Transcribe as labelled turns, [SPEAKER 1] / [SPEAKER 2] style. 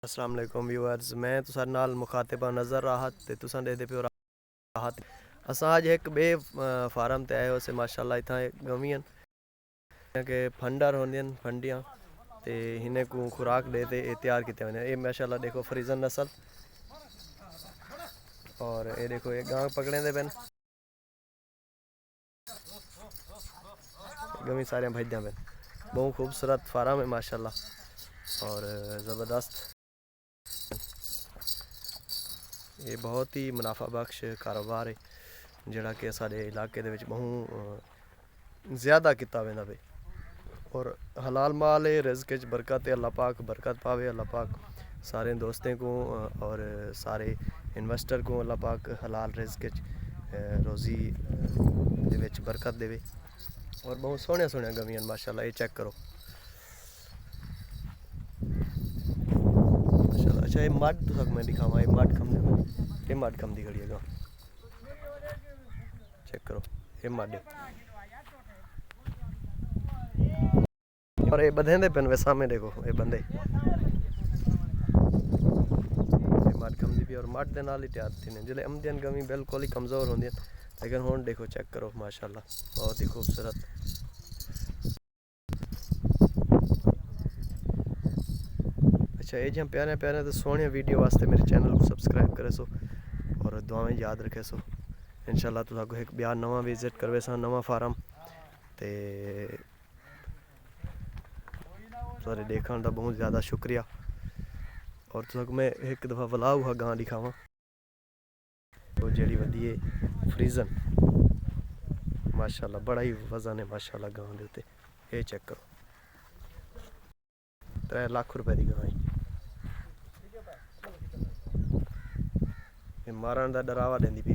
[SPEAKER 1] अस्सलाम वालेकुम व्यूअर्स, मैं तुसां नाल मुखातिब नज़र राहत ते तुसां देखदे पियो राहत। असां अज एक बे फार्म ते आए होसे माशाल्लाह। इत्थां गवियां के फंडर होंदियां फंडियां ते हिने को खुराक दे ते तैयार किते वने। ये माशाल्लाह देखो फ्रीजन नस्ल और ये देखो ये गांव पकड़े दे पेन गवी सारे भजदा पेन। बहुत खूबसूरत फार्म है माशाल्लाह और ज़बरदस्त। ये बहुत ही मुनाफा बख्श कारोबार है जिहड़ा कि साडे इलाके दे विच बहुत ज़्यादा किता वेंदा पे और हलाल माल है। रिज़्क च बरकत है, अल्लाह पाक बरकत पावे। अल्लाह पाक सारे दोस्तों को और सारे इन्वेस्टर को अल्लाह पाक हलाल रिज़्क च रोज़ी दे विच बरकत देवे और बहुत सोहनिया सोहनिया गवियां माशाल्लाह। ये चेक करो माशाल्लाह। अच्छा ये मड तुसां मैं दिखावां, ये मड खम ये मड खम दी खड़ी है गां, चेक करो ये मड है और ये बंधे दे पेन वे सामने देखो ये बंदे मड खम दी भी और मड दे नाल ही तैयार थी ने जिले अमदियन गवी बिल्कुल ही कमज़ोर होंदियां लेकिन हुण देखो चेक करो माशाल्लाह बहुत ही खूबसूरत। अच्छा ये जहाँ प्यारे प्यारे तो सोहने वीडियो वास्ते मेरे चैनल को सब्सक्राइब करे सो और दुआएं याद रखे सो। इंशाल्लाह तुसा को एक ब्याह नवा विजिट करवे सा नवा फार्म ते सारे देखने का बहुत ज़्यादा शुक्रिया। और तुसा मैं एक दफ़ा वलाऊ हा गां दिखावा तो जेड़ी वधी है फ्रीजन माशाल्लाह बड़ा ही वजन है माशाल्लाह गां दे उत्ते। ये चेक करो 3 लाख रुपए की गां है। ये मारण का डरावा देंदी पी